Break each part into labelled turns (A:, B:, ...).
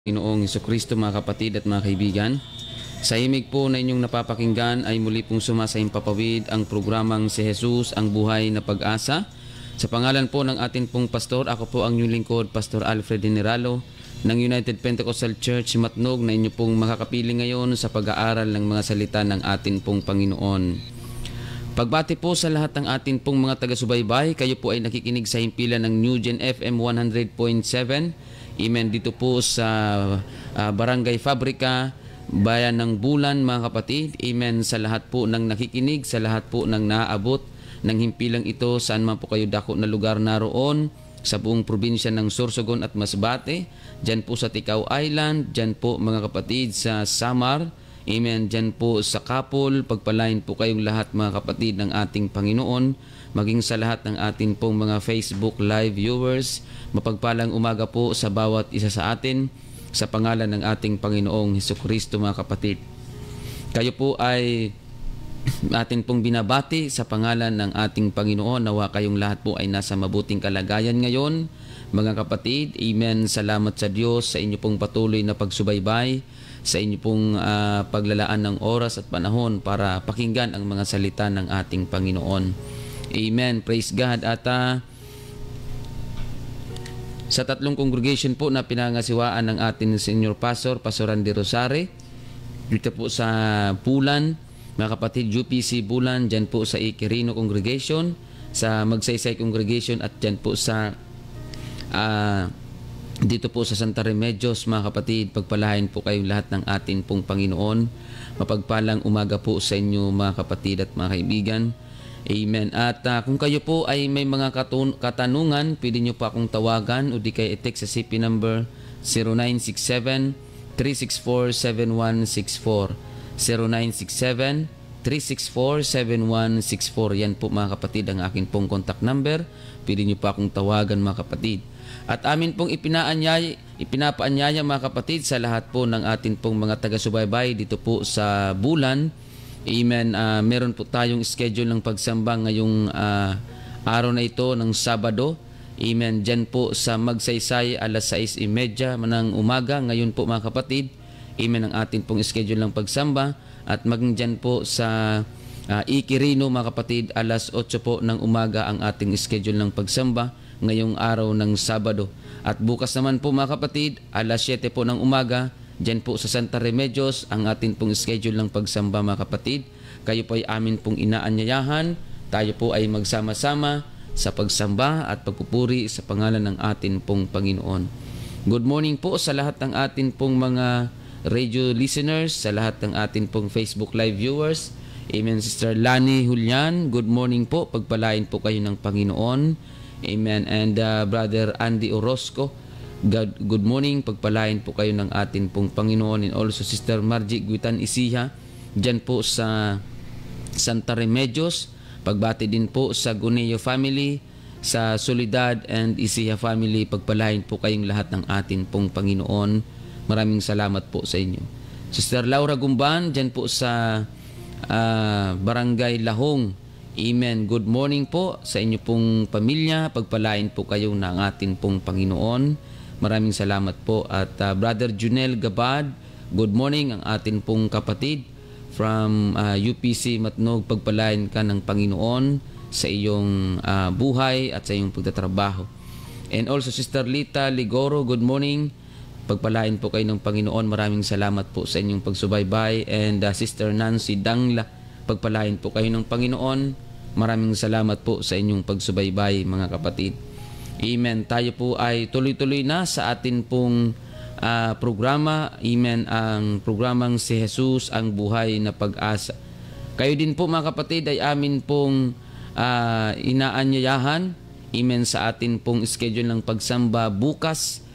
A: Panginoong Hesukristo, mga kapatid at mga kaibigan. Sa himig po na inyong napapakinggan ay muli pong sumasaimpapawid ang programang Si Jesus ang Buhay na Pag-asa. Sa pangalan po ng atin pong pastor, ako po ang inyong lingkod, Pastor Alfred Generalo ng United Pentecostal Church Matnog, na inyo pong makakapiling ngayon sa pag-aaral ng mga salita ng atin pong Panginoon. Pagbati po sa lahat ng atin pong mga taga-subaybay, kayo po ay nakikinig sa himpilan ng New Gen FM 100.7. Amen. Dito po sa Barangay Fabrica, Bayan ng Bulan, mga kapatid. Amen. Sa lahat po ng nakikinig, sa lahat po ng naaabot ng himpilang ito, saan man po kayo dako na lugar naroon, sa buong probinsya ng Sorsogon at Masbate, dyan po sa Ticao Island, dyan po mga kapatid sa Samar, amen, dyan po sa Kapol, pagpalain po kayong lahat mga kapatid ng ating Panginoon, maging sa lahat ng atin pong mga Facebook Live viewers, mapagpalang umaga po sa bawat isa sa atin, sa pangalan ng ating Panginoong Hesukristo, mga kapatid. Kayo po ay atin pong binabati sa pangalan ng ating Panginoon. Nawa kayong lahat po ay nasa mabuting kalagayan ngayon, mga kapatid. Amen. Salamat sa Diyos sa inyo pong patuloy na pagsubaybay, sa inyo pong paglalaan ng oras at panahon para pakinggan ang mga salita ng ating Panginoon. Amen. Praise God. At sa tatlong congregation po na pinangasiwaan ng ating Senior Pastor, Pastor Andy Rosare, dito po sa Bulan, mga kapatid, UPC Bulan, dyan po sa Ikirino Congregation, sa Magsaysay Congregation, at dyan po sa dito po sa Santa Remedios, mga kapatid. Pagpalain po kayong lahat ng atin pong Panginoon. Mapagpalang umaga po sa inyo, mga kapatid at mga kaibigan. Amen. At kung kayo po ay may mga katanungan, pwede nyo pa akong tawagan o di kayo i-text sa CP number 0967-364-7164. 0967-364-7164. Yan po, mga kapatid, ang akin pong contact number. Pwede nyo pa akong tawagan, mga kapatid. At amin pong ipinapaanyaya, mga kapatid, sa lahat po ng atin pong mga taga-subaybay dito po sa Bulan. Amen. Meron po tayong schedule ng pagsamba ngayong araw na ito ng Sabado. Amen. Diyan po sa Magsaysay, alas 6:30 ng umaga. Ngayon po, mga kapatid, amen, ang atin pong schedule ng pagsamba. At maging dyan po sa Ikirino, mga kapatid, alas 8 po ng umaga ang ating schedule ng pagsamba ngayong araw ng Sabado. At bukas naman po, mga kapatid, alas 7 po ng umaga, dyan po sa Santa Remedios, ang atin pong schedule ng pagsamba, mga kapatid. Kayo po ay amin pong inaanyayahan. Tayo po ay magsama-sama sa pagsamba at pagpupuri sa pangalan ng atin pong Panginoon. Good morning po sa lahat ng atin pong mga radio listeners, sa lahat ng atin pong Facebook Live viewers. Amen. Sister Lani Julian, good morning po. Pagpalain po kayo ng Panginoon. Amen. And Brother Andy Orozco, good morning. Pagpalain po kayo ng atin pong Panginoon. And also Sister Margie Guitan Isiha, dyan po sa Santa Remedios. Pagbati din po sa Guneo family, sa Soledad and Isiha family. Pagpalain po kayong lahat ng atin pong Panginoon. Maraming salamat po sa inyo. Sister Laura Gumban, dyan po sa Barangay Lahong. Amen. Good morning po sa inyo pong pamilya. Pagpalain po kayo ng atin pong Panginoon. Maraming salamat po. At Brother Junel Gabad, good morning, ang atin pong kapatid from UPC Matnog. Pagpalain ka ng Panginoon sa iyong buhay at sa iyong pagtatrabaho. And also Sister Lita Ligoro, good morning. Pagpalain po kayo ng Panginoon. Maraming salamat po sa inyong pagsubaybay. And Sister Nancy Dangla, pagpalain po kayo ng Panginoon. Maraming salamat po sa inyong pagsubaybay, mga kapatid. Amen. Tayo po ay tuloy-tuloy na sa atin pong programa. Amen. Ang programang Si Jesus ang Buhay na Pag-asa. Kayo din po, mga kapatid, ay amin pong inaanyayahan. Amen. Sa atin pong schedule ng pagsamba bukas.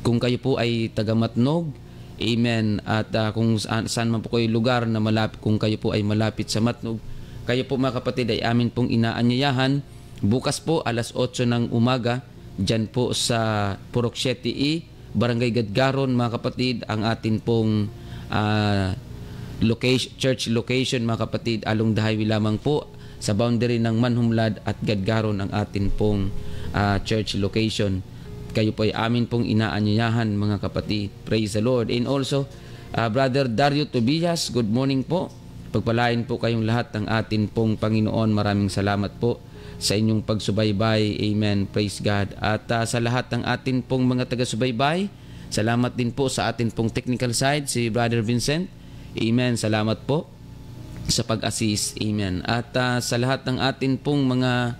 A: Kung kayo po ay taga-Matnog. Amen. At kung saan man po kayo lugar na malapit, kung kayo po ay malapit sa Matnog, kayo po, mga kapatid, ay amin pong inaanyayahan. Bukas po alas 8 ng umaga, dyan po sa Purok 7E, Barangay Gadgaron, mga kapatid, ang atin pong church location, mga kapatid, along the highway lamang po sa boundary ng Manhumlad at Gadgaron ang atin pong church location. kayo po ay amin pong inaanyayahan mga kapatid. Praise the Lord. And also, Brother Dario Tobias, good morning po. Pagpalain po kayong lahat ng atin pong Panginoon. Maraming salamat po sa inyong pagsubaybay. Amen. Praise God. At sa lahat ng atin pong mga taga-subaybay, salamat din po sa atin pong technical side, si Brother Vincent. Amen. Salamat po sa pag-assist. Amen. At sa lahat ng atin pong mga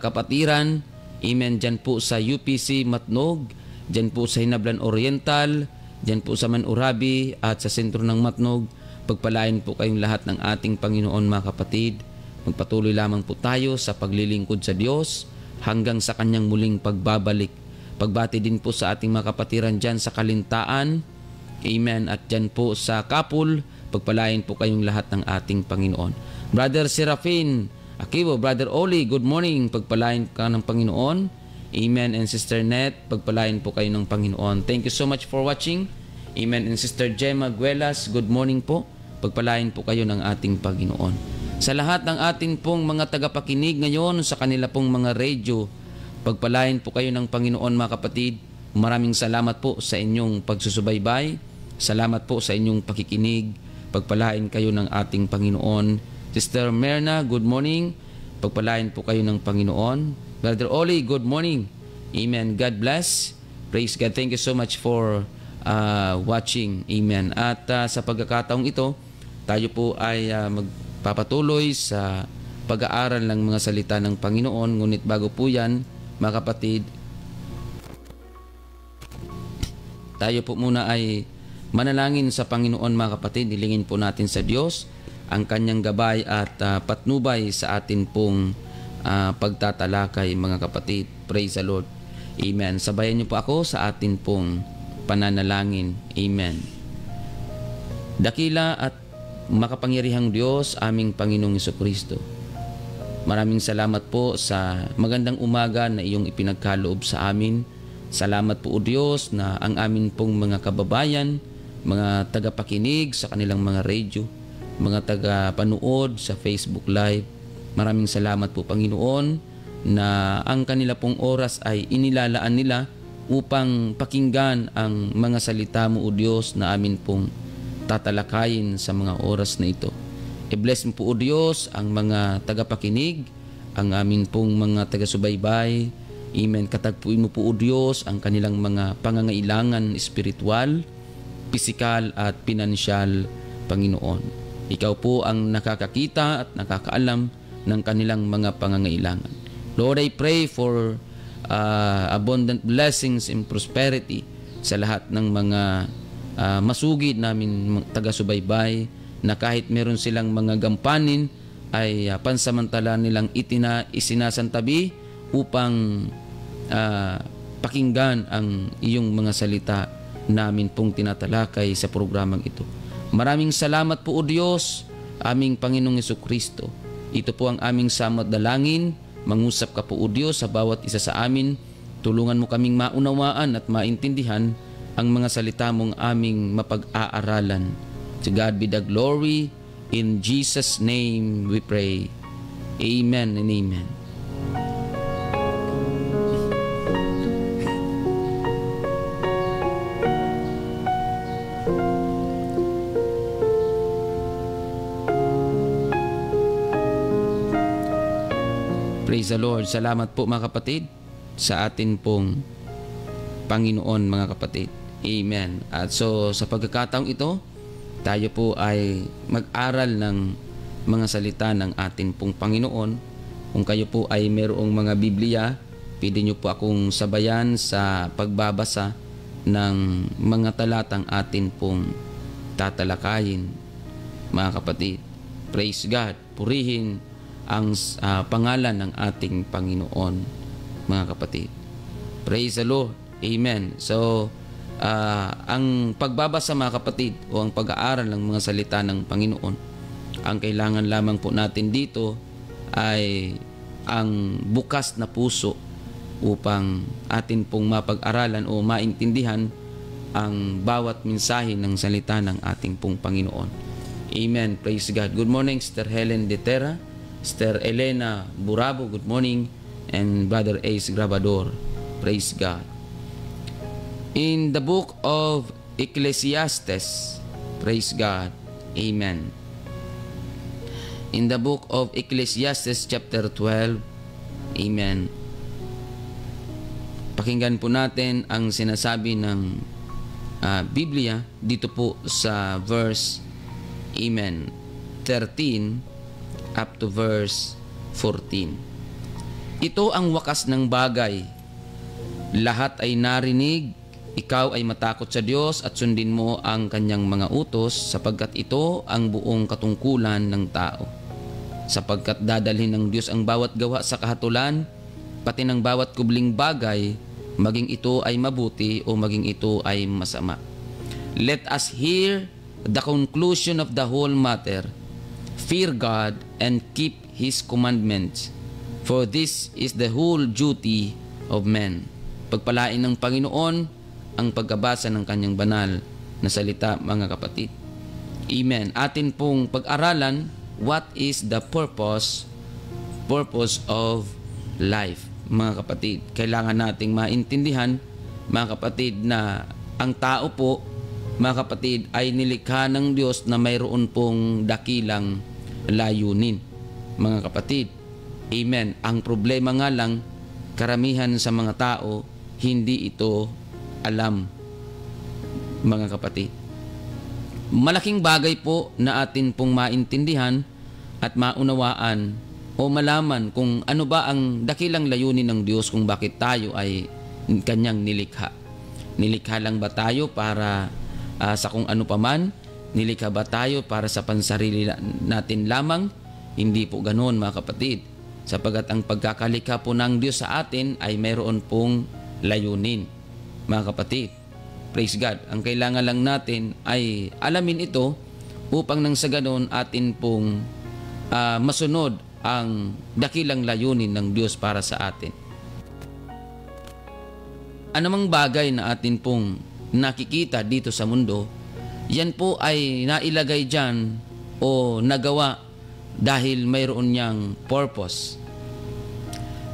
A: kapatiran, amen, dyan po sa UPC Matnog, dyan po sa Hinablan Oriental, dyan po sa Manurabi at sa sentro ng Matnog, pagpalain po kayong lahat ng ating Panginoon mga kapatid. Magpatuloy lamang po tayo sa paglilingkod sa Diyos hanggang sa kanyang muling pagbabalik. Pagbati din po sa ating mga kapatiran dyan sa Kalintaan, amen, at dyan po sa Kapul, pagpalain po kayong lahat ng ating Panginoon. Brother Serafin Akibo, Brother Oli, good morning. Pagpalain ka ng Panginoon. Amen. And Sister Net, pagpalain po kayo ng Panginoon. Thank you so much for watching. Amen. And Sister Gemma Guelas, good morning po. Pagpalain po kayo ng ating Panginoon. Sa lahat ng ating pong mga tagapakinig ngayon sa kanila pong mga radio, pagpalain po kayo ng Panginoon mga kapatid. Maraming salamat po sa inyong pagsusubaybay. Salamat po sa inyong pakikinig. Pagpalain kayo ng ating Panginoon. Sister Merna, good morning. Pagpalain po kayo ng Panginoon. Brother Oli, good morning. Amen. God bless. Praise God. Thank you so much for watching. Amen. At sa pagkakataong ito, tayo po ay magpapatuloy sa pag-aaral ng mga salita ng Panginoon. Ngunit bago po yan, mga kapatid, tayo po muna ay manalangin sa Panginoon mga kapatid. Hilingin po natin sa Diyos ang kanyang gabay at patnubay sa atin pong pagtatalakay mga kapatid. Praise the Lord. Amen. Sabayan niyo po ako sa atin pong pananalangin. Amen. Dakila at makapangyarihang Diyos, aming Panginoong Jesucristo, maraming salamat po sa magandang umaga na iyong ipinagkaloob sa amin. Salamat po o Diyos na ang amin pong mga kababayan, mga tagapakinig sa kanilang mga radio, mga taga-panood sa Facebook Live, maraming salamat po Panginoon na ang kanila pong oras ay inilalaan nila upang pakinggan ang mga salita mo o Diyos na amin pong tatalakayin sa mga oras na ito. I-bless mo po o Diyos ang mga tagapakinig, ang amin pong mga taga-subaybay. Amen. Katagpuin mo po o Diyos ang kanilang mga pangangailangan espiritual, pisikal at pinansyal, Panginoon. Ikaw po ang nakakakita at nakakaalam ng kanilang mga pangangailangan. Lord, I pray for abundant blessings and prosperity sa lahat ng mga masugid namin taga-subaybay na kahit meron silang mga gampanin ay pansamantala nilang isinasantabi upang pakinggan ang iyong mga salita namin pong tinatalakay sa programang ito. Maraming salamat po o Diyos, aming Panginoong Jesucristo. Ito po ang aming samot dalangin. Mangusap ka po o Diyos sa bawat isa sa amin. Tulungan mo kaming maunawaan at maintindihan ang mga salita mong aming mapag-aaralan. To God be the glory. In Jesus' name we pray. Amen and amen. Praise the Lord. Salamat po mga kapatid sa atin pong Panginoon mga kapatid. Amen. At so sa pagkakataong ito, tayo po ay mag-aral ng mga salita ng atin pong Panginoon. Kung kayo po ay mayroong mga Biblia, pwede nyo po akong sabayan sa pagbabasa ng mga talatang atin pong tatalakayin mga kapatid. Praise God. Purihin ang pangalan ng ating Panginoon mga kapatid. Praise the Lord. Amen. So ang pagbabasa mga kapatid o ang pag-aaral ng mga salita ng Panginoon, ang kailangan lamang po natin dito ay ang bukas na puso upang atin pong mapag-aralan o maintindihan ang bawat mensahe ng salita ng ating pong Panginoon. Amen. Praise God. Good morning, Sister Helen Detera, Sister Elena Burabo, good morning, and Brother Ace Grabador. Praise God. In the book of Ecclesiastes, praise God, amen. In the book of Ecclesiastes chapter 12, amen. Pakinggan po natin ang sinasabi ng Biblia dito po sa verse, amen, 13 up to verse 14. Ito ang wakas ng bagay. Lahat ay narinig, ikaw ay matakot sa Diyos at sundin mo ang kanyang mga utos, sapagkat ito ang buong katungkulan ng tao. Sapagkat dadalhin ng Diyos ang bawat gawa sa kahatulan, pati ng bawat kubling bagay, maging ito ay mabuti o maging ito ay masama. Let us hear the conclusion of the whole matter. Fear God and keep His commandments, for this is the whole duty of men. Pagpalain ng Panginoon ang pagkabasa ng kanyang banal na salita, mga kapatid. Amen. Atin pong pag-aralan, what is the purpose of life, mga kapatid. Kailangan nating maintindihan, mga kapatid, na ang tao po, mga kapatid, ay nilikha ng Diyos na mayroon pong dakilang layunin, mga kapatid. Amen. Ang problema nga lang, karamihan sa mga tao, hindi ito alam, mga kapatid. Malaking bagay po na atin pong maintindihan at maunawaan o malaman kung ano ba ang dakilang layunin ng Diyos, kung bakit tayo ay kanyang nilikha. Nilikha lang ba tayo para sa kung ano paman? Nilikha ba tayo para sa pansarili natin lamang? Hindi po ganoon, mga kapatid. Sapagat ang pagkakalikha po ng Diyos sa atin ay mayroon pong layunin, mga kapatid. Praise God. Ang kailangan lang natin ay alamin ito upang nang sa ganon atin pong masunod ang dakilang layunin ng Diyos para sa atin. Anumang bagay na atin pong nakikita dito sa mundo, yan po ay nailagay dyan o nagawa dahil mayroon niyang purpose.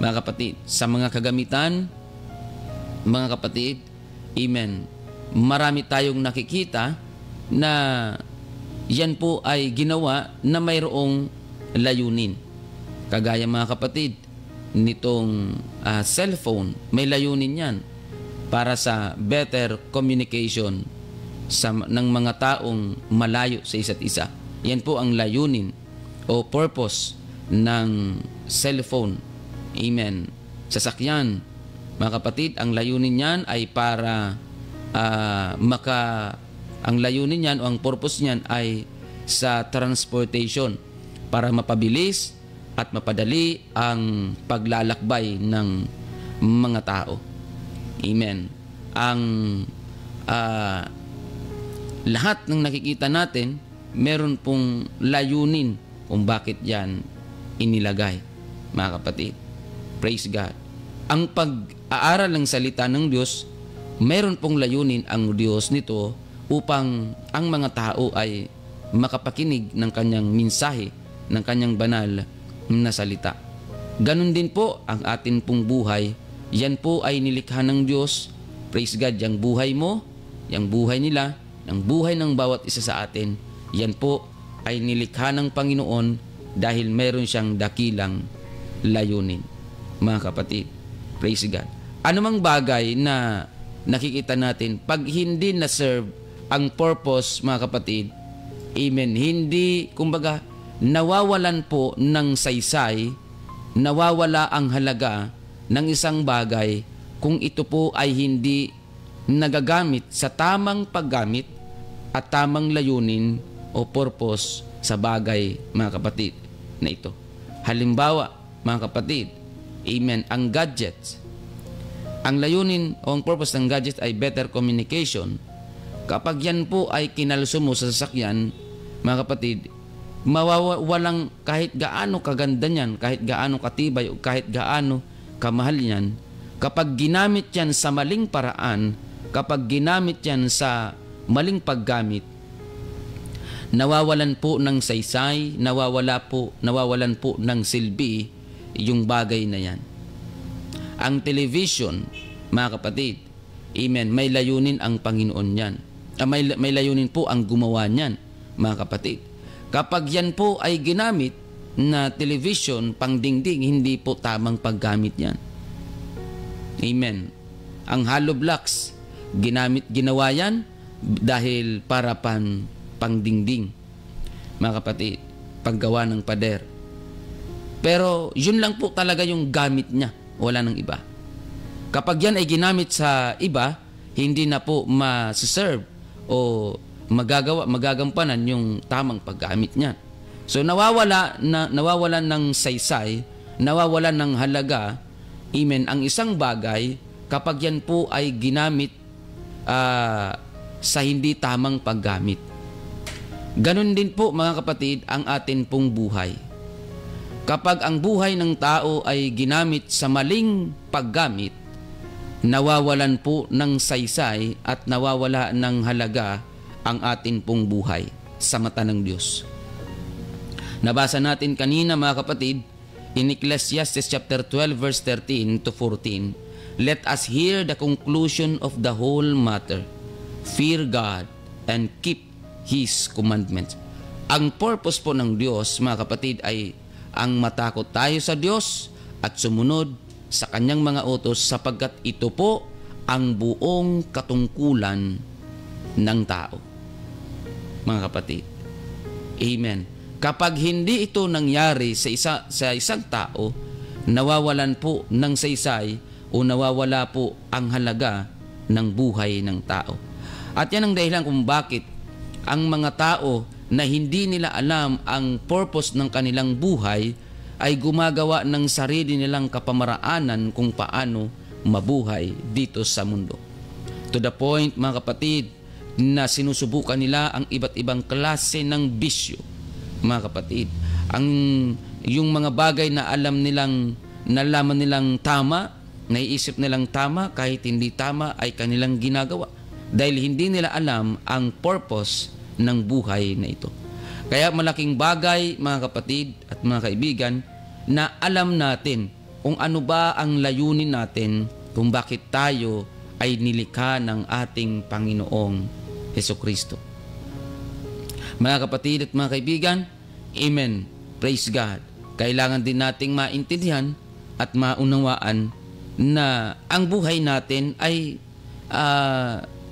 A: Mga kapatid, sa mga kagamitan, mga kapatid, amen, marami tayong nakikita na yan po ay ginawa na mayroong layunin. Kagaya, mga kapatid, nitong cellphone, may layunin yan para sa better communication ng mga taong malayo sa isa't isa. Yan po ang layunin o purpose ng cellphone. Amen. Sasakyan, mga kapatid, ang layunin niyan ay para ang layunin niyan o ang purpose niyan ay sa transportation, para mapabilis at mapadali ang paglalakbay ng mga tao. Amen. Ang lahat ng nakikita natin, meron pong layunin kung bakit yan inilagay, mga kapatid. Praise God. Ang pag-aaral ng salita ng Diyos, meron pong layunin ang Diyos nito upang ang mga tao ay makapakinig ng kanyang mensahe, ng kanyang banal na salita. Ganon din po ang atin pong buhay. Yan po ay nilikha ng Diyos. Praise God. Yang buhay mo, yang buhay nila, ang buhay ng bawat isa sa atin, yan po ay nilikha ng Panginoon dahil meron siyang dakilang layunin, mga kapatid. Praise God. Anumang bagay na nakikita natin, pag hindi na-serve ang purpose, mga kapatid, amen, hindi, kumbaga, nawawalan po ng saysay, nawawala ang halaga ng isang bagay kung ito po ay hindi nagagamit sa tamang paggamit at tamang layunin o purpose sa bagay, mga kapatid, na ito. Halimbawa, mga kapatid, amen, ang gadgets. Ang layunin o ang purpose ng gadget ay better communication. Kapag yan po ay kinalso mo sa sasakyan, mga kapatid, mawawalang kahit gaano kaganda niyan, kahit gaano katibay o kahit gaano kamahal niyan, kapag ginamit yan sa maling paraan, kapag ginamit yan sa maling paggamit, nawawalan po ng saysay, nawawalan po ng silbi yung bagay na yan. Ang television, mga kapatid, Amen. May layunin ang Panginoon yan. May layunin po ang gumawa niyan, mga kapatid. Kapag yan po ay ginamit na television, pangdingding, hindi po tamang paggamit yan. Amen. Ang hollow blocks, ginawa yan dahil para pangdingding, mga kapatid, paggawa ng pader. Pero yun lang po talaga yung gamit niya, wala nang iba. Kapag yan ay ginamit sa iba, hindi na po ma-serve o magagampanan yung tamang paggamit niya. So nawawalan ng saysay, nawawalan ng halaga, amen, ang isang bagay kapag yan po ay ginamit sa hindi tamang paggamit. Ganon din po, mga kapatid, ang atin pong buhay. Kapag ang buhay ng tao ay ginamit sa maling paggamit, nawawalan po ng saysay at nawawala ng halaga ang atin pong buhay sa mata ng Diyos. Nabasa natin kanina, mga kapatid, in Ecclesiastes chapter 12 verse 13 to 14, let us hear the conclusion of the whole matter. Fear God and keep His commandments. Ang purpose po ng Diyos, mga kapatid, ay ang matakot tayo sa Diyos at sumunod sa kanyang mga utos, sapagkat ito po ang buong katungkulan ng tao, mga kapatid. Amen. Kapag hindi ito nangyari sa isang tao, nawawalan po ng saysay o nawawala po ang halaga ng buhay ng tao. At yan ang dahilan kung bakit ang mga tao na hindi nila alam ang purpose ng kanilang buhay ay gumagawa ng sarili nilang kapamaraanan kung paano mabuhay dito sa mundo. To the point, mga kapatid, na sinusubukan nila ang iba't ibang klase ng bisyo, mga kapatid. Yung mga bagay na nalaman nilang tama, naiisip nilang tama, kahit hindi tama ay kanilang ginagawa. Dahil hindi nila alam ang purpose ng buhay na ito. Kaya malaking bagay, mga kapatid at mga kaibigan, na alam natin kung ano ba ang layunin natin, kung bakit tayo ay nilikha ng ating Panginoong Hesukristo. Mga kapatid at mga kaibigan, amen, praise God. Kailangan din nating maintindihan at maunawaan na ang buhay natin ay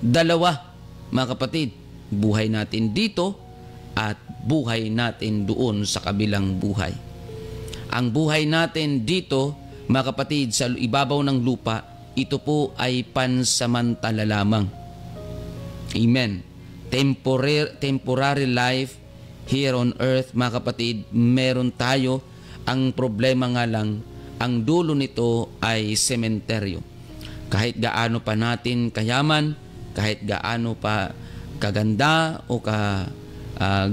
A: dalawa, mga kapatid. Buhay natin dito at buhay natin doon sa kabilang buhay. Ang buhay natin dito, mga kapatid, sa ibabaw ng lupa, ito po ay pansamantala lamang. Amen. Temporary life here on earth, mga kapatid, meron tayo. Ang problema nga lang, ang dulo nito ay sementeryo. Kahit gaano pa natin kayaman, kahit gaano pa kaganda o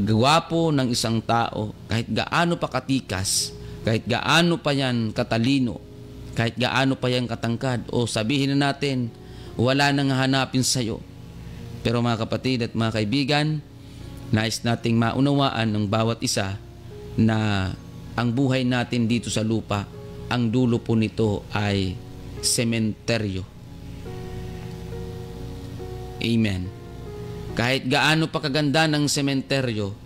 A: gwapo ng isang tao, kahit gaano pa katikas, kahit gaano pa yan katalino, kahit gaano pa yan katangkad, o sabihin na natin, wala nang hanapin sa'yo. Pero mga kapatid at mga kaibigan, nais nating maunawaan ng bawat isa na ang buhay natin dito sa lupa, ang dulo po nito ay sementeryo. Amen. Kahit gaano pa kaganda ng sementeryo,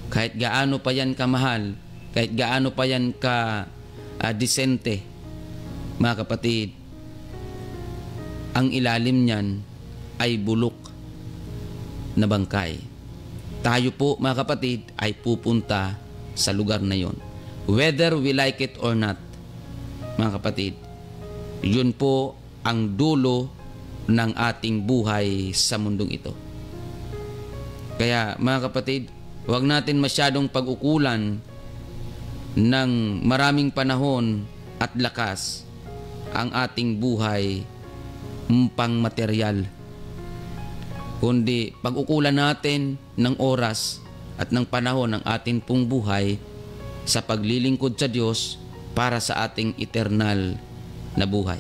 A: kahit gaano pa yan kamahal, kahit gaano pa yan ka-disente, mga kapatid, ang ilalim niyan ay bulok na bangkay. Tayo po, mga kapatid, ay pupunta sa lugar na yon. Whether we like it or not, mga kapatid, yun po ang dulo ng ating buhay sa mundong ito. Kaya, mga kapatid, huwag natin masyadong pag-ukulan ng maraming panahon at lakas ang ating buhay pang material. Kundi pag-ukulan natin ng oras at ng panahon ng ating pong buhay sa paglilingkod sa Diyos para sa ating eternal na buhay.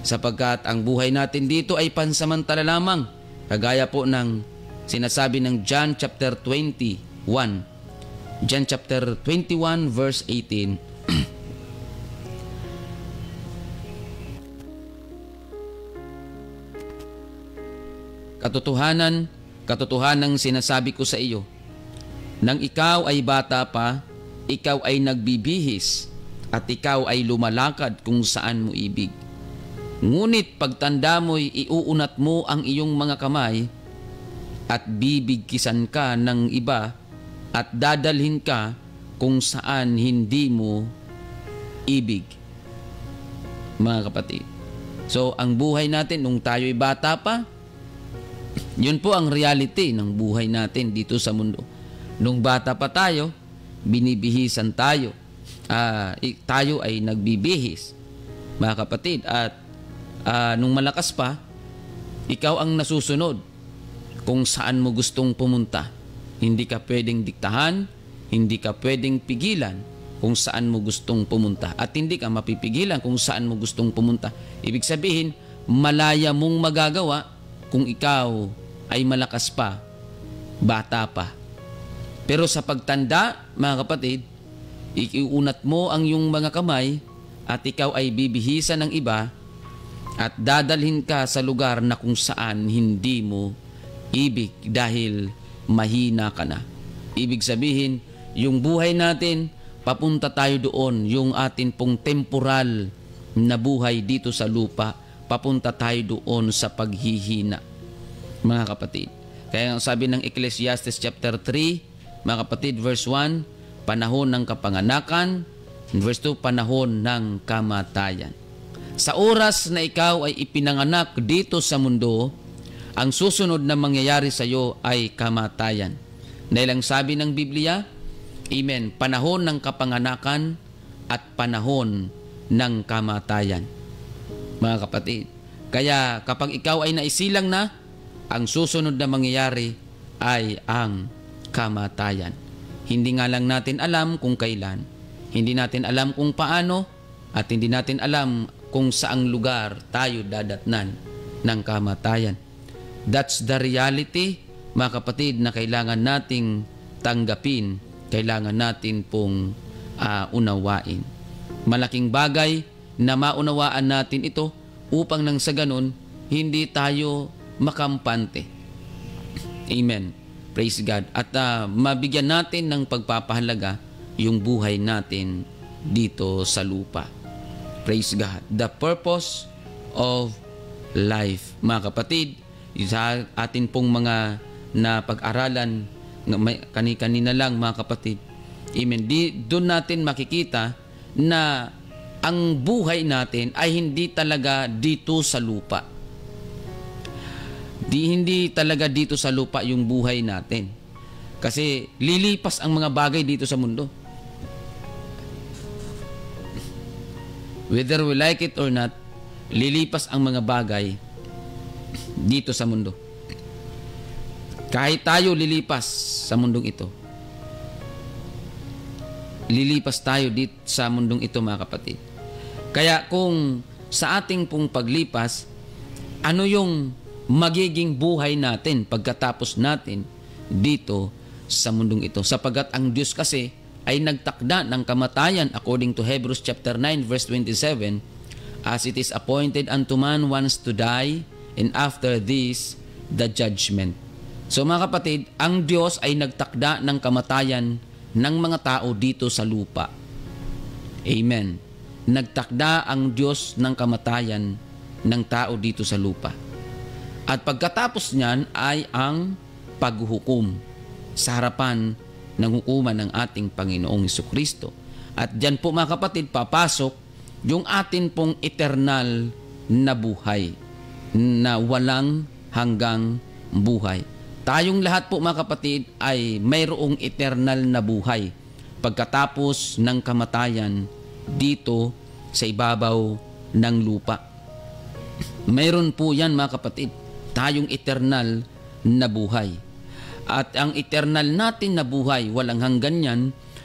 A: Sapagkat ang buhay natin dito ay pansamantala lamang, kagaya po ng sinasabi ng John chapter 21. John chapter 21 verse 18. Katotohanan sinasabi ko sa iyo, nang ikaw ay bata pa, ikaw ay nagbibihis at ikaw ay lumalakad kung saan mo ibig. Ngunit pagtanda mo'y iuunat mo ang iyong mga kamay at bibigkisan ka ng iba at dadalhin ka kung saan hindi mo ibig. Mga kapatid, so ang buhay natin nung tayo'y bata pa, yun po ang reality ng buhay natin dito sa mundo. Nung bata pa tayo, binibihisan tayo. Tayo ay nagbibihis, mga kapatid. At nung malakas pa, ikaw ang nasusunod kung saan mo gustong pumunta. Hindi ka pwedeng diktahan, hindi ka pwedeng pigilan kung saan mo gustong pumunta. At hindi ka mapipigilan kung saan mo gustong pumunta. Ibig sabihin, malaya mong magagawa kung ikaw ay malakas pa, bata pa. Pero sa pagtanda, mga kapatid, iuunat mo ang iyong mga kamay at ikaw ay bibihisan ng iba at dadalhin ka sa lugar na kung saan hindi mo ibig dahil mahina ka na. Ibig sabihin, yung buhay natin, papunta tayo doon, yung atin pong temporal na buhay dito sa lupa, papunta tayo doon sa paghihina, mga kapatid. Kaya ang sabi ng Ecclesiastes chapter 3, mga kapatid, verse 1, panahon ng kapanganakan, verse 2, panahon ng kamatayan. Sa oras na ikaw ay ipinanganak dito sa mundo, ang susunod na mangyayari sa iyo ay kamatayan. Dahil ang sabi ng Biblia, amen, panahon ng kapanganakan at panahon ng kamatayan. Mga kapatid, kaya kapag ikaw ay naisilang na, ang susunod na mangyayari ay ang kamatayan. Hindi nga lang natin alam kung kailan, hindi natin alam kung paano, at hindi natin alam kung saang lugar tayo dadatnan ng kamatayan. That's the reality, mga kapatid, na kailangan nating tanggapin, kailangan natin pong unawain. Malaking bagay na maunawaan natin ito upang nang sa ganun, hindi tayo makampante. Amen. Praise God. At mabigyan natin ng pagpapahalaga yung buhay natin dito sa lupa. Praise God. The purpose of life. Mga kapatid, sa atin pong mga napag-aralan, kani-kanina lang mga kapatid, amen, doon natin makikita na ang buhay natin ay hindi talaga dito sa lupa. Hindi talaga dito sa lupa yung buhay natin. Kasi lilipas ang mga bagay dito sa mundo. Whether we like it or not, lilipas ang mga bagay dito sa mundo. Kahit tayo lilipas sa mundong ito. Lilipas tayo dito sa mundong ito, mga kapatid. Kaya kung sa ating pong paglipas, ano yung magiging buhay natin pagkatapos natin dito sa mundong ito? Sapagat ang Diyos kasi ay nagtakda ng kamatayan according to Hebrews chapter 9 verse 27, as it is appointed unto man once to die, and after this the judgment. So mga kapatid, ang Diyos ay nagtakda ng kamatayan ng mga tao dito sa lupa. Amen. Nagtakda ang Diyos ng kamatayan ng tao dito sa lupa. At pagkatapos niyan ay ang paghuhukom sa harapan ng hukuman ng ating Panginoong Jesucristo. At diyan po mga kapatid, papasok yung atin pong eternal na buhay na walang hanggang buhay. Tayong lahat po mga kapatid ay mayroong eternal na buhay pagkatapos ng kamatayan dito sa ibabaw ng lupa. Mayroon po yan mga kapatid, tayong eternal na buhay. At ang eternal natin na buhay, walang hanggan yan,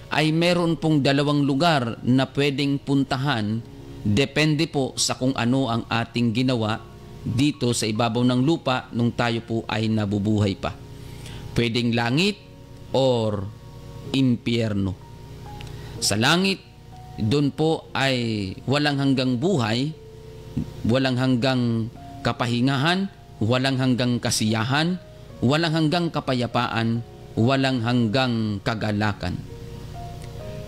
A: ay meron pong dalawang lugar na pwedeng puntahan, depende po sa kung ano ang ating ginawa dito sa ibabaw ng lupa nung tayo po ay nabubuhay pa. Pwedeng langit or impyerno. Sa langit, doon po ay walang hanggang buhay, walang hanggang kapahingahan, walang hanggang kasiyahan, walang hanggang kapayapaan, walang hanggang kagalakan.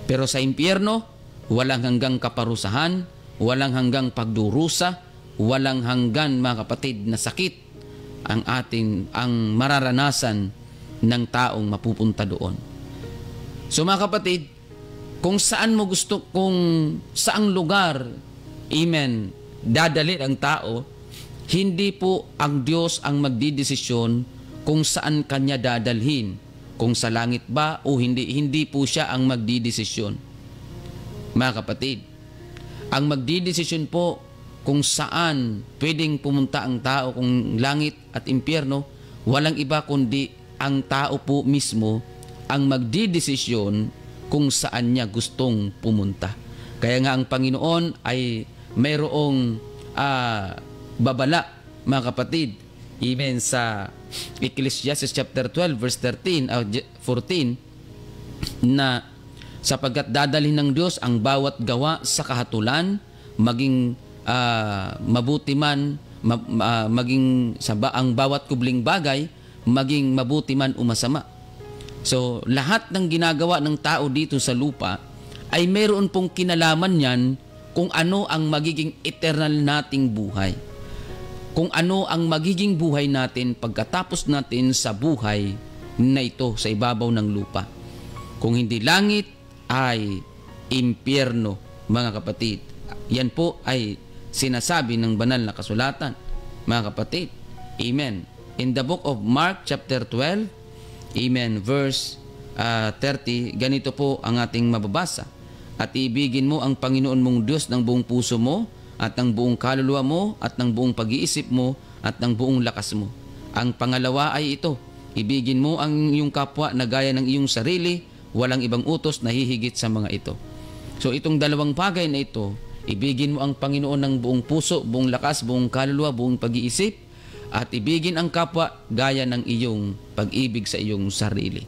A: Pero sa impyerno, walang hanggang kaparusahan, walang hanggang pagdurusa, walang hanggan, mga kapatid, na sakit ang mararanasan ng taong mapupunta doon. So mga kapatid, kung saan mo gusto, kung saang lugar, amen, dadalhin ang tao, hindi po ang Diyos ang magdidesisyon kung saan kanya dadalhin. Kung sa langit ba o hindi po siya ang magdidesisyon. Mga kapatid, ang magdidesisyon po kung saan pwedeng pumunta ang tao, kung langit at impyerno, walang iba kundi ang tao po mismo ang magdidesisyon kung saan niya gustong pumunta. Kaya nga ang Panginoon ay mayroong babala, mga kapatid, even sa Ecclesiastes chapter 12 verse 14, na sapagkat dadalhin ng Diyos ang bawat gawa sa kahatulan, maging mabuti man, maging ang bawat kubling bagay, maging mabuti man o masama. So, lahat ng ginagawa ng tao dito sa lupa ay mayroon pong kinalaman yan kung ano ang magiging eternal nating buhay. Kung ano ang magiging buhay natin pagkatapos natin sa buhay na ito sa ibabaw ng lupa. Kung hindi langit, ay impyerno, mga kapatid. Yan po ay sinasabi ng banal na kasulatan, mga kapatid. Amen. In the book of Mark chapter 12, amen, verse 30, ganito po ang ating mababasa. At ibigin mo ang Panginoon mong Diyos ng buong puso mo, at ng buong kaluluwa mo, at ng buong pag-iisip mo, at ng buong lakas mo. Ang pangalawa ay ito, ibigin mo ang iyong kapwa na gaya ng iyong sarili, walang ibang utos na hihigit sa mga ito. So itong dalawang bagay na ito, ibigin mo ang Panginoon ng buong puso, buong lakas, buong kaluluwa, buong pag-iisip, at ibigin ang kapwa gaya ng iyong pag-ibig sa iyong sarili.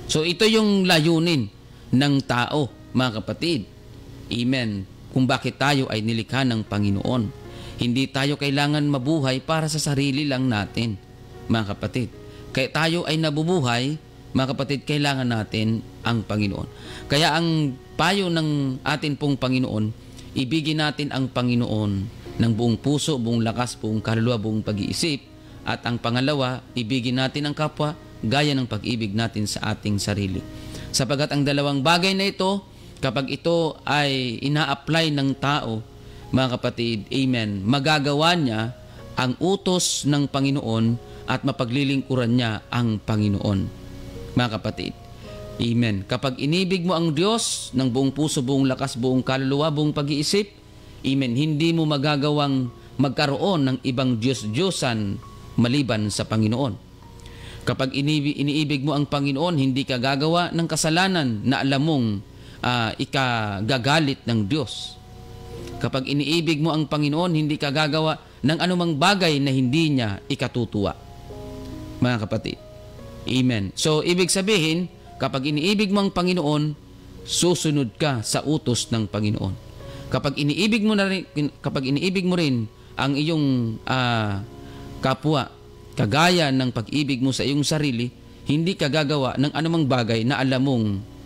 A: So ito yung layunin ng tao, mga kapatid. Amen. Kung bakit tayo ay nilikha ng Panginoon. Hindi tayo kailangan mabuhay para sa sarili lang natin, mga kapatid. Kaya tayo ay nabubuhay, mga kapatid, kailangan natin ang Panginoon. Kaya ang payo ng atin pong Panginoon, ibigin natin ang Panginoon ng buong puso, buong lakas, buong kaluluwa, buong pag-iisip. At ang pangalawa, ibigin natin ang kapwa gaya ng pag-ibig natin sa ating sarili. Sapagat ang dalawang bagay na ito, kapag ito ay ina-apply ng tao, mga kapatid, amen, magagawa niya ang utos ng Panginoon at mapaglilingkuran niya ang Panginoon. Mga kapatid, amen. Kapag inibig mo ang Diyos ng buong puso, buong lakas, buong kaluluwa, buong pag-iisip, amen, hindi mo magagawang magkaroon ng ibang Diyos-Diyosan maliban sa Panginoon. Kapag iniibig mo ang Panginoon, hindi ka gagawa ng kasalanan na alam mong ikagagalit ng Diyos. Kapag iniibig mo ang Panginoon, hindi ka gagawa ng anumang bagay na hindi niya ikatutuwa. Mga kapatid, amen. So, ibig sabihin, kapag iniibig mo ang Panginoon, susunod ka sa utos ng Panginoon. Kapag iniibig mo rin ang iyong kapwa, kagaya ng pag-ibig mo sa iyong sarili, hindi ka gagawa ng anumang bagay na alam mong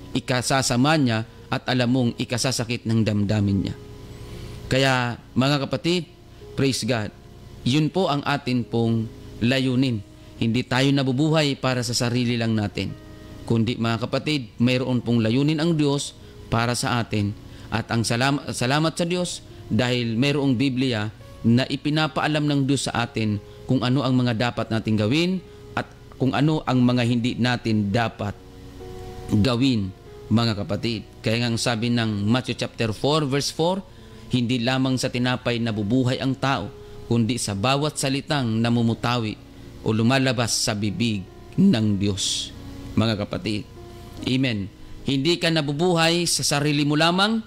A: ikasasama niya at alam mong ikasasakit ng damdamin niya. Kaya, mga kapatid, praise God, yun po ang atin pong layunin. Hindi tayo nabubuhay para sa sarili lang natin, kundi mga kapatid, mayroon pong layunin ang Diyos para sa atin. At ang salamat sa Diyos dahil mayroong Biblia na ipinapaalam ng Diyos sa atin kung ano ang mga dapat nating gawin at kung ano ang mga hindi natin dapat gawin, mga kapatid. Kaya nga sabi ng Matthew chapter 4 verse 4, hindi lamang sa tinapay nabubuhay ang tao, kundi sa bawat salitang namumutawi o lumalabas sa bibig ng Diyos. Mga kapatid, amen. Hindi ka nabubuhay sa sarili mo lamang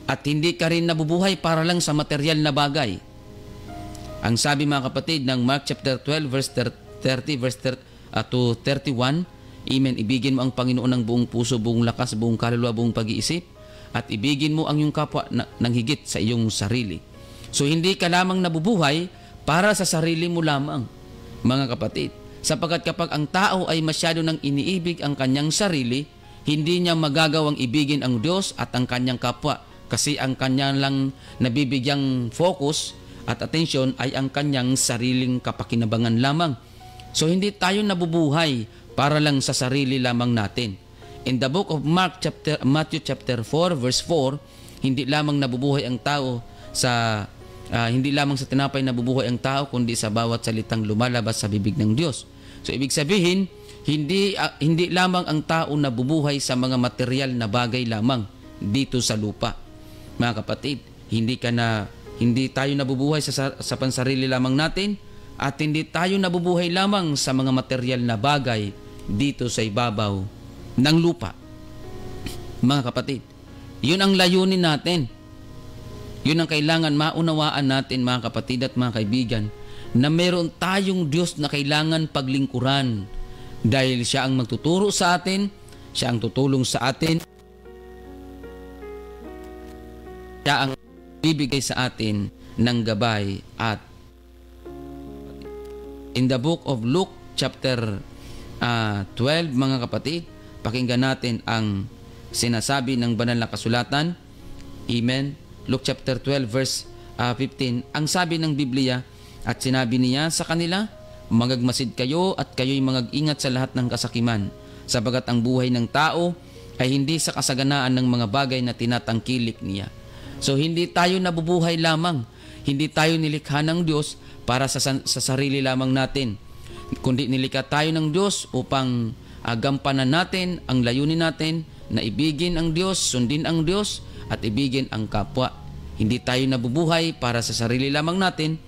A: at hindi ka rin nabubuhay para lang sa material na bagay. Ang sabi, mga kapatid, ng Mark chapter 12 verse 30 verse to 31, amen, ibigin mo ang Panginoon ng buong puso, buong lakas, buong kaluluwa, buong pag-iisip, at ibigin mo ang iyong kapwa ng higit sa iyong sarili. So hindi ka lamang nabubuhay para sa sarili mo lamang, mga kapatid. Sapagkat kapag ang tao ay masyado nang iniibig ang kanyang sarili, hindi niya magagawang ibigin ang Diyos at ang kanyang kapwa, kasi ang kanyang lang nabibigyang focus at atensyon ay ang kanyang sariling kapakinabangan lamang. So hindi tayo nabubuhay para lang sa sarili lamang natin. In the book of Matthew chapter 4 verse 4, hindi lamang nabubuhay ang tao sa hindi lamang sa tinapay nabubuhay ang tao, kundi sa bawat salitang lumalabas sa bibig ng Diyos. So ibig sabihin, hindi lamang ang tao nabubuhay sa mga material na bagay lamang dito sa lupa. Mga kapatid, hindi tayo nabubuhay sa pansarili lamang natin, at hindi tayo nabubuhay lamang sa mga material na bagay dito sa ibabaw ng lupa. Mga kapatid, yun ang layunin natin. Yun ang kailangan maunawaan natin, mga kapatid at mga kaibigan, na meron tayong Diyos na kailangan paglingkuran dahil siya ang magtuturo sa atin, siya ang tutulong sa atin, siya ang bibigay sa atin ng gabay. At in the book of Luke chapter 12, mga kapatid, pakinggan natin ang sinasabi ng banal na kasulatan. Amen. Luke chapter 12 verse 15. Ang sabi ng Biblia, at sinabi niya sa kanila, magagmasid kayo at kayo'y magag-ingat sa lahat ng kasakiman, sapagat ang buhay ng tao ay hindi sa kasaganaan ng mga bagay na tinatangkilik niya. So hindi tayo nabubuhay lamang, hindi tayo nilikha ng Diyos para sa sarili lamang natin, kundi nilikha tayo ng Diyos upang gampanan natin ang layunin natin na ibigin ang Diyos, sundin ang Diyos, at ibigin ang kapwa. Hindi tayo nabubuhay para sa sarili lamang natin.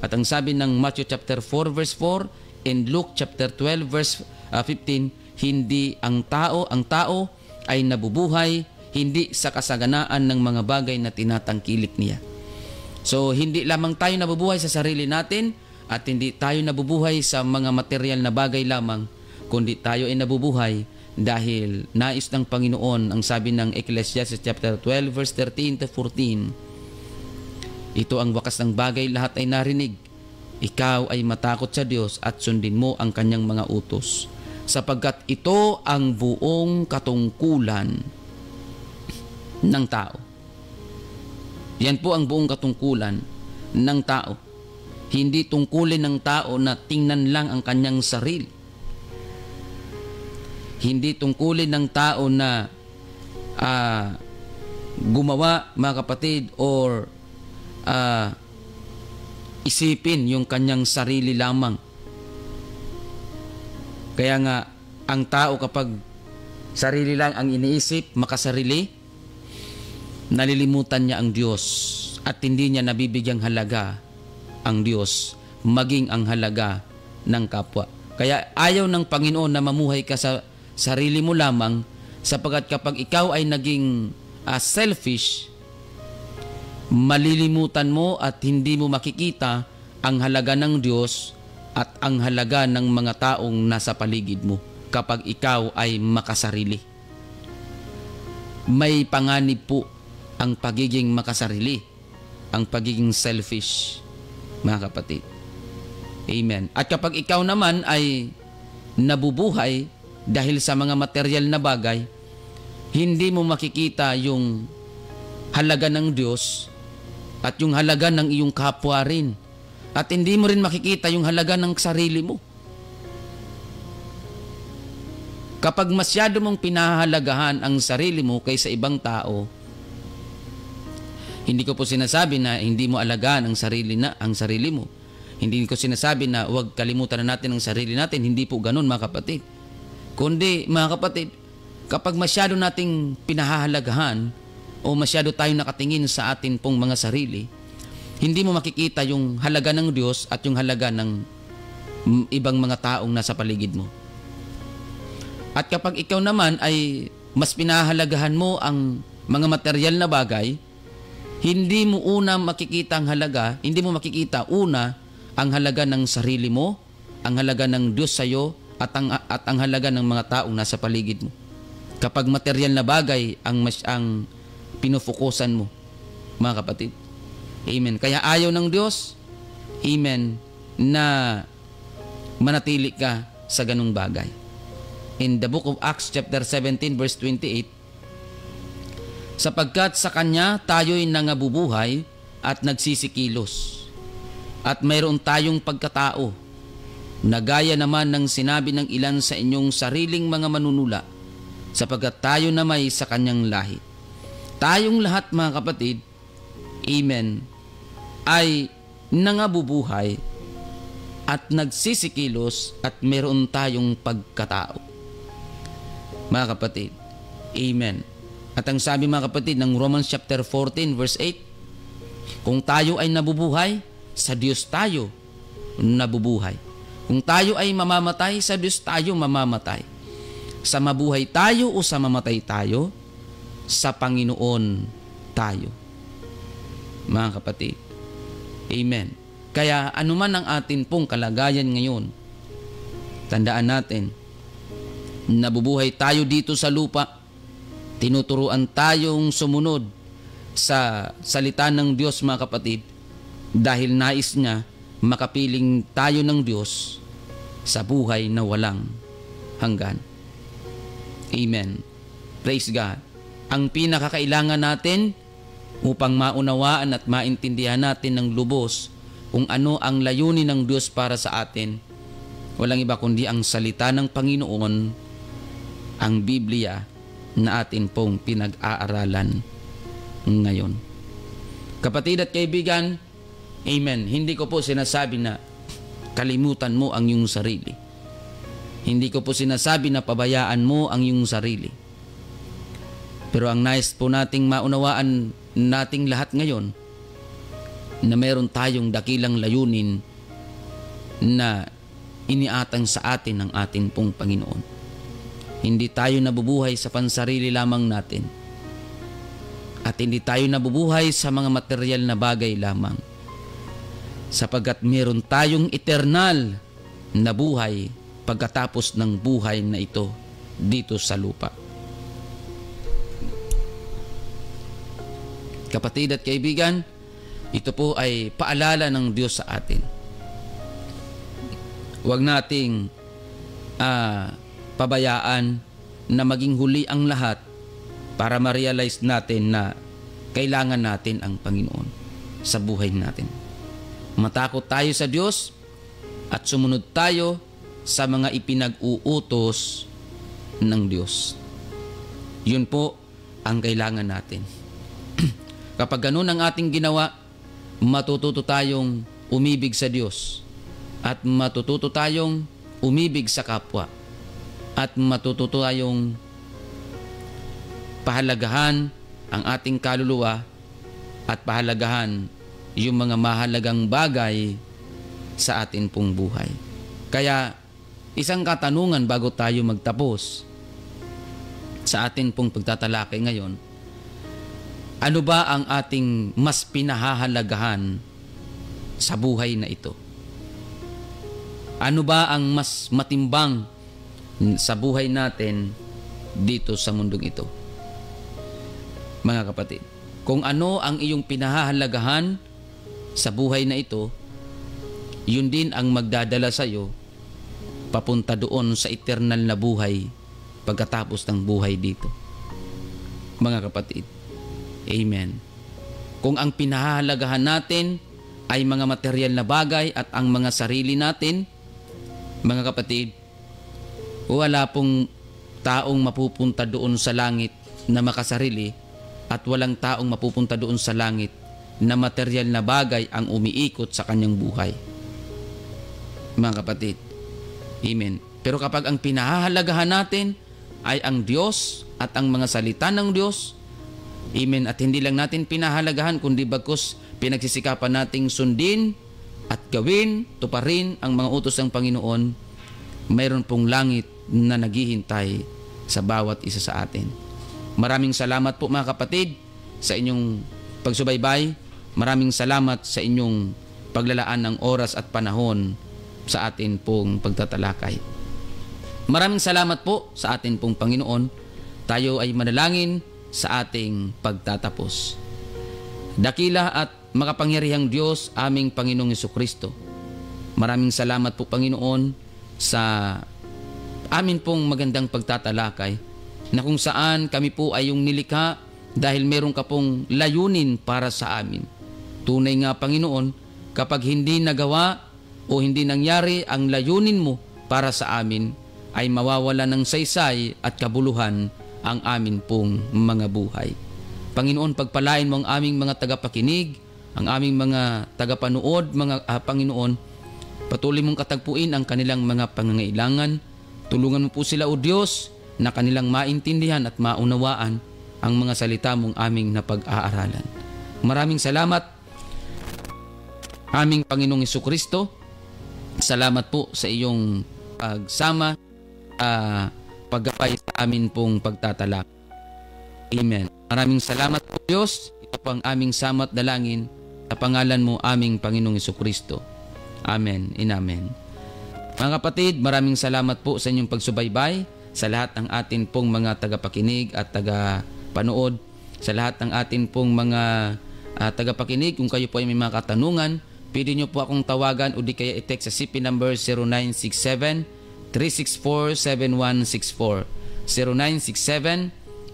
A: At ang sabi ng Matthew chapter 4 verse 4 and Luke chapter 12 verse 15, hindi ang tao ay nabubuhay hindi sa kasaganaan ng mga bagay na tinatangkilik niya. So hindi lamang tayo nabubuhay sa sarili natin, at hindi tayo nabubuhay sa mga material na bagay lamang, kundi tayo ay nabubuhay dahil nais ng Panginoon, ang sabi ng Ecclesiastes chapter 12 verse 13 to 14, ito ang wakas ng bagay, lahat ay narinig. Ikaw ay matakot sa Diyos at sundin mo ang kanyang mga utos, sapagkat ito ang buong katungkulan ng tao. Yan po ang buong katungkulan ng tao. Hindi tungkulin ng tao na tingnan lang ang kanyang sarili. Hindi tungkulin ng tao na gumawa, mga kapatid, or isipin yung kanyang sarili lamang. Kaya nga, ang tao kapag sarili lang ang iniisip, makasarili, nalilimutan niya ang Diyos at hindi niya nabibigyang halaga ang Diyos, maging ang halaga ng kapwa. Kaya ayaw ng Panginoon na mamuhay ka sa sarili mo lamang, sapagkat kapag ikaw ay naging selfish, malilimutan mo at hindi mo makikita ang halaga ng Diyos at ang halaga ng mga taong nasa paligid mo kapag ikaw ay makasarili. May panganib po ang pagiging makasarili, ang pagiging selfish, mga kapatid. Amen. At kapag ikaw naman ay nabubuhay dahil sa mga material na bagay, hindi mo makikita yung halaga ng Diyos at yung halaga ng iyong kapwa rin. At hindi mo rin makikita yung halaga ng sarili mo. Kapag masyado mong pinahahalagahan ang sarili mo kaysa ibang tao, hindi ko po sinasabi na hindi mo alagaan ang sarili mo. Hindi ko sinasabi na huwag kalimutan na natin ang sarili natin. Hindi po ganun, mga kapatid. Kundi, mga kapatid, kapag masyado nating pinahahalagahan o masyado tayong nakatingin sa atin pong mga sarili, hindi mo makikita yung halaga ng Diyos at yung halaga ng ibang mga taong nasa paligid mo. At kapag ikaw naman ay mas pinahahalagahan mo ang mga material na bagay, hindi mo makikita ang halaga ng sarili mo, ang halaga ng Diyos sa iyo, at ang halaga ng mga taong nasa paligid mo. Kapag material na bagay ang pinufokusan mo, mga kapatid. Amen. Kaya ayaw ng Diyos Amen, na manatili ka sa ganung bagay. In the book of Acts chapter 17 verse 28, sapagkat sa Kanya tayo'y nangabubuhay at nagsisikilos, at mayroon tayong pagkatao, na gaya naman ng sinabi ng ilan sa inyong sariling mga manunula, sapagkat tayo na may sa Kanyang lahi. Tayong lahat mga kapatid, amen, ay nangabubuhay at nagsisikilos at meron tayong pagkatao. Mga kapatid, amen. At ang sabi mga kapatid ng Romans chapter 14 verse 8, kung tayo ay nabubuhay, sa Diyos tayo nabubuhay. Kung tayo ay mamamatay, sa Diyos tayo mamamatay. Sa mabuhay tayo o sa mamatay tayo, sa Panginoon tayo. Mga kapatid, amen. Kaya anuman ang atin pong kalagayan ngayon, tandaan natin, nabubuhay tayo dito sa lupa, tinuturuan tayong sumunod sa salita ng Diyos mga kapatid, dahil nais niya makapiling tayo ng Diyos sa buhay na walang hanggan. Amen. Praise God. Ang pinakakailangan natin upang maunawaan at maintindihan natin ng lubos kung ano ang layunin ng Diyos para sa atin, walang iba kundi ang salita ng Panginoon, ang Biblia na atin pong pinag-aaralan ngayon. Kapatid at kaibigan, amen, hindi ko po sinasabi na kalimutan mo ang iyong sarili. Hindi ko po sinasabi na pabayaan mo ang iyong sarili. Pero ang nais po nating maunawaan nating lahat ngayon, na meron tayong dakilang layunin na iniatang sa atin ng ating pong Panginoon. Hindi tayo nabubuhay sa pansarili lamang natin, at hindi tayo nabubuhay sa mga material na bagay lamang, sapagkat meron tayong eternal na buhay pagkatapos ng buhay na ito dito sa lupa. Kapatid at kaibigan, ito po ay paalala ng Diyos sa atin. Huwag nating pabayaan na maging huli ang lahat para ma-realize natin na kailangan natin ang Panginoon sa buhay natin. Matakot tayo sa Diyos at sumunod tayo sa mga ipinag-uutos ng Diyos. Yun po ang kailangan natin. Kapag ganun ang ating ginawa, matututo tayong umibig sa Diyos, at matututo tayong umibig sa kapwa, at matututo tayong pahalagahan ang ating kaluluwa at pahalagahan yung mga mahalagang bagay sa atin pong buhay. Kaya isang katanungan bago tayo magtapos sa atin pong pagtatalakay ngayon, ano ba ang ating mas pinahahalagahan sa buhay na ito? Ano ba ang mas matimbang sa buhay natin dito sa mundong ito? Mga kapatid, kung ano ang iyong pinahahalagahan sa buhay na ito, yun din ang magdadala sa iyo papunta doon sa eternal na buhay pagkatapos ng buhay dito. Mga kapatid, amen. Kung ang pinahahalagahan natin ay mga material na bagay at ang mga sarili natin, mga kapatid, wala pong taong mapupunta doon sa langit na makasarili, at walang taong mapupunta doon sa langit na material na bagay ang umiikot sa kanyang buhay. Mga kapatid, amen. Pero kapag ang pinahahalagahan natin ay ang Diyos at ang mga salita ng Diyos, amen, at hindi lang natin pinahalagahan kundi bagkus pinagsisikapan nating sundin at gawin, tuparin ang mga utos ng Panginoon, mayroon pong langit na naghihintay sa bawat isa sa atin. Maraming salamat po mga kapatid sa inyong pagsubaybay. Maraming salamat sa inyong paglalaan ng oras at panahon sa atin pong pagtatalakay. Maraming salamat po sa atin pong Panginoon. Tayo ay manalangin sa ating pagtatapos. Dakila at makapangyarihang Diyos, aming Panginoong Jesucristo, maraming salamat po, Panginoon, sa amin pong magandang pagtatalakay na kung saan kami po ay yung nilikha dahil meron ka pong layunin para sa amin. Tunay nga, Panginoon, kapag hindi nagawa o hindi nangyari ang layunin mo para sa amin, ay mawawala ng saysay at kabuluhan ang amin pong mga buhay. Panginoon, pagpalain mo ang aming mga tagapakinig, ang aming mga tagapanood, Panginoon, patuloy mong katagpuin ang kanilang mga pangangailangan. Tulungan mo po sila, O Diyos, na kanilang maintindihan at maunawaan ang mga salita mong aming napag-aaralan. Maraming salamat, aming Panginoong Jesucristo. Salamat po sa iyong pagsama, paggabay sa amin pong pagtatalak. Amen. Maraming salamat po, Diyos. Ito po ang aming samat dalangin sa pangalan mo, aming Panginoong Jesucristo. Amen and amen. Mga kapatid, maraming salamat po sa inyong pagsubaybay, sa lahat ng atin pong mga tagapakinig at tagapanood, sa lahat ng atin pong mga tagapakinig. Kung kayo po ay may mga katanungan, pwede nyo po akong tawagan o di kaya i-text sa CP number 0967-364-7164.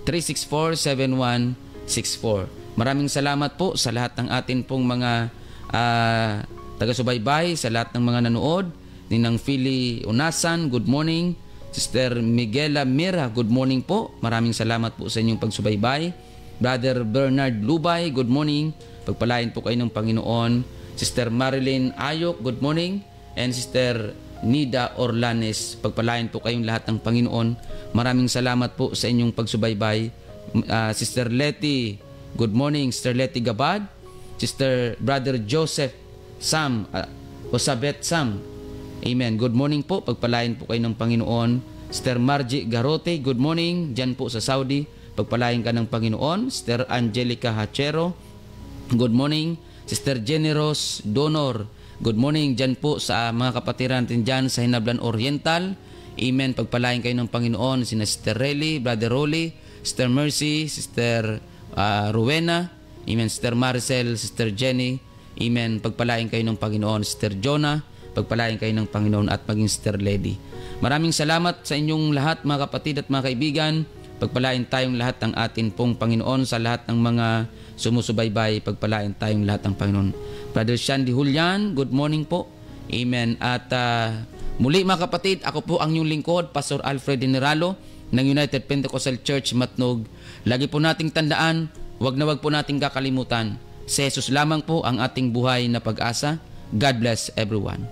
A: 0967-364-7164. Maraming salamat po sa lahat ng atin pong mga taga-subaybay, sa lahat ng mga nanood. Ninang Philly Unasan, good morning. Sister Miguela Mira, good morning po. Maraming salamat po sa inyong pagsubaybay. Brother Bernard Lubay, good morning. Pagpalain po kayo ng Panginoon. Sister Marilyn Ayok, good morning. And Sister Nida Orlanes, pagpalain po kayong lahat ng Panginoon. Maraming salamat po sa inyong pagsubaybay. Sister Letty, good morning. Sister Letty Gabad. Sister Brother Joseph Sam, Osabet Sam, amen. Good morning po. Pagpalain po kayo ng Panginoon. Sister Margie Garote, good morning. Diyan po sa Saudi. Pagpalain ka ng Panginoon. Sister Angelica Hachero, good morning. Sister Generos Donor, good morning. Diyan po sa mga kapatiran natin dyan sa Hinablan Oriental. Amen. Pagpalain kayo ng Panginoon. Sina Sister Relly, Brother Rolly, Sister Mercy, Sister Rowena, amen. Sister Maricel, Sister Jenny, amen. Pagpalain kayo ng Panginoon. Sister Jonah, pagpalain kayo ng Panginoon, at maging Sister Lady. Maraming salamat sa inyong lahat, mga kapatid at mga kaibigan. Pagpalain tayong lahat ng atin pong Panginoon. Sa lahat ng mga sumusubaybay, pagpalain tayong lahat ng Panginoon. Brother Shandy Julian, good morning po. Amen. At muli, mga kapatid, ako po ang inyong lingkod, Pastor Alfred Generalo ng United Pentecostal Church Matnog. Lagi po nating tandaan, wag po nating kakalimutan, si Jesus lamang po ang ating buhay na pag-asa. God bless everyone.